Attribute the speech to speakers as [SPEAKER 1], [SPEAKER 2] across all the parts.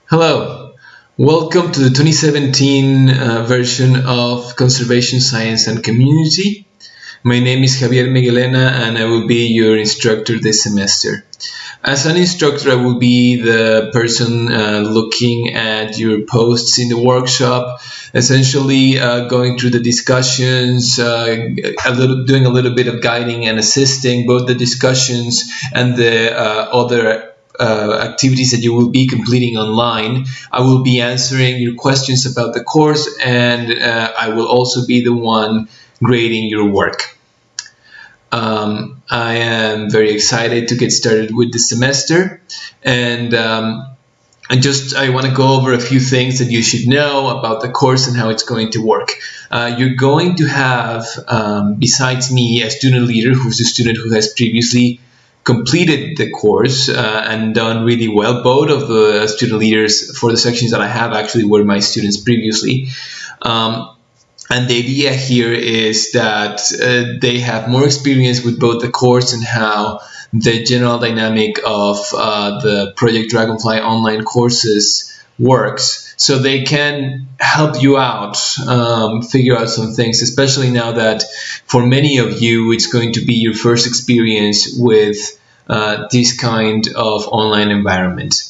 [SPEAKER 1] Hello, welcome to the 2017 version of Conservation Science and Community. My name is Javier Miguelena and I will be your instructor this semester. As an instructor, I will be the person looking at your posts in the workshop, essentially going through the discussions, doing a little bit of guiding and assisting both the discussions and the other activities that you will be completing online. I will be answering your questions about the course, and I will also be the one grading your work. I am very excited to get started with the semester, and I want to go over a few things that you should know about the course and how it's going to work. You're going to have, besides me, a student leader who's a student who has previously completed the course and done really well. Both of the student leaders for the sections that I have actually were my students previously. And the idea here is that they have more experience with both the course and how the general dynamic of the Project Dragonfly online courses works, so they can help you out, figure out some things, especially now that for many of you it's going to be your first experience with this kind of online environment.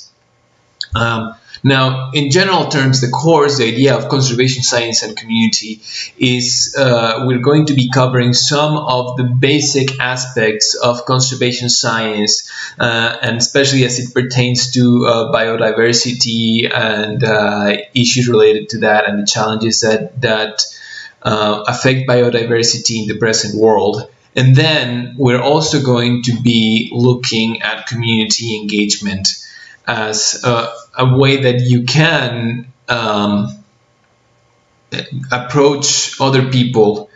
[SPEAKER 1] Now, in general terms, the course, the idea of conservation science and community is we're going to be covering some of the basic aspects of conservation science, and especially as it pertains to biodiversity and issues related to that and the challenges that affect biodiversity in the present world. And then we're also going to be looking at community engagement as a way that you can approach other people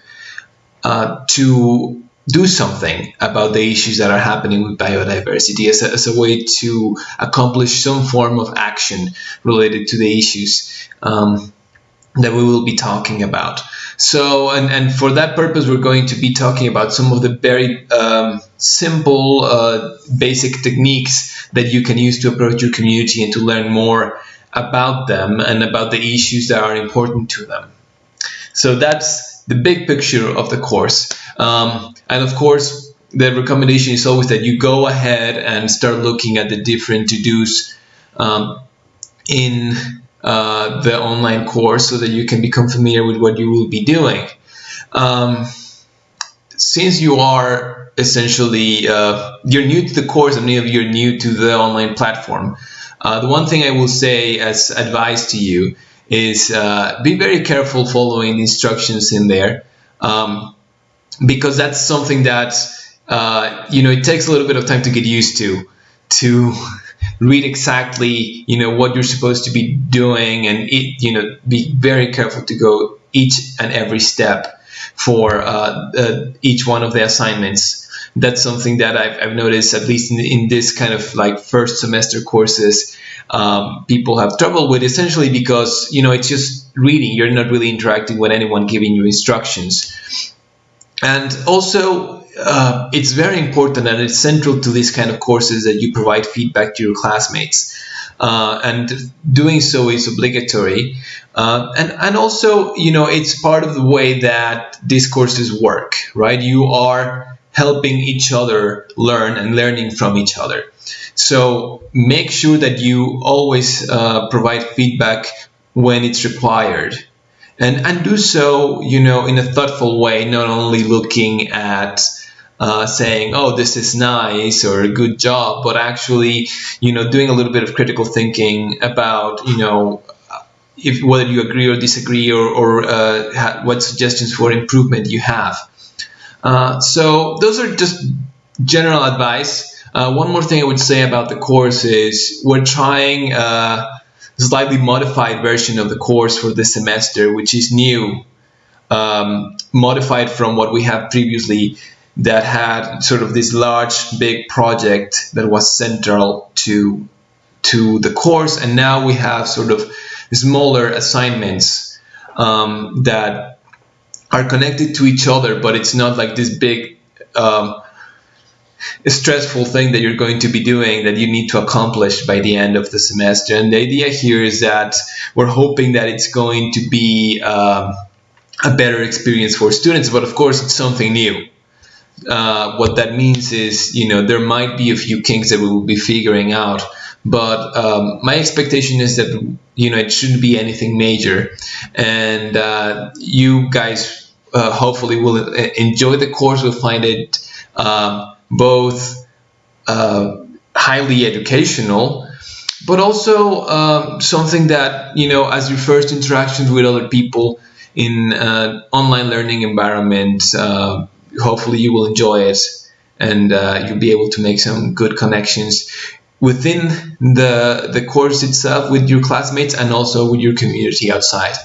[SPEAKER 1] to do something about the issues that are happening with biodiversity, as a way to accomplish some form of action related to the issues that we will be talking about. So, and for that purpose, we're going to be talking about some of the very simple, basic techniques that you can use to approach your community and to learn more about them and about the issues that are important to them. So that's the big picture of the course. And of course, the recommendation is always that you go ahead and start looking at the different to-dos in the online course so that you can become familiar with what you will be doing. Since you are essentially, you're new to the course and many of you are new to the online platform, the one thing I will say as advice to you is be very careful following the instructions in there, because that's something that, it takes a little bit of time to get used to read exactly, what you're supposed to be doing, and be very careful to go each and every step for each one of the assignments. That's something that I've noticed, at least in this kind of like first semester courses, people have trouble with, essentially because, it's just reading. You're not really interacting with anyone giving you instructions. And also, it's very important and it's central to these kind of courses that you provide feedback to your classmates. And doing so is obligatory. And also, it's part of the way that these courses work, right? You are helping each other learn and learning from each other. So make sure that you always provide feedback when it's required. And do so, in a thoughtful way, not only looking at saying, oh, this is nice or a good job, but actually, doing a little bit of critical thinking about, whether you agree or disagree, or what suggestions for improvement you have. So those are just general advice. One more thing I would say about the course is we're trying a slightly modified version of the course for this semester, which is new, modified from what we have previously, that had sort of this large, big project that was central to the course, and now we have sort of smaller assignments that are connected to each other, but it's not like this big stressful thing that you're going to be doing that you need to accomplish by the end of the semester. And the idea here is that we're hoping that it's going to be a better experience for students, but of course it's something new. What that means is, there might be a few kinks that we will be figuring out, but my expectation is that, it shouldn't be anything major, and you guys hopefully will enjoy the course, will find it both highly educational, but also something that, as your first interactions with other people in an online learning environment, hopefully you will enjoy it, and you'll be able to make some good connections within the course itself with your classmates and also with your community outside.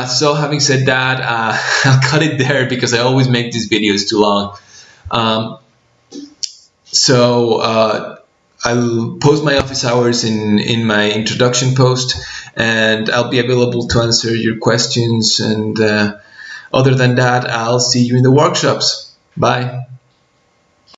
[SPEAKER 1] So having said that, I'll cut it there because I always make these videos too long. So I'll post my office hours in my introduction post, and I'll be available to answer your questions. And other than that, I'll see you in the workshops. Bye.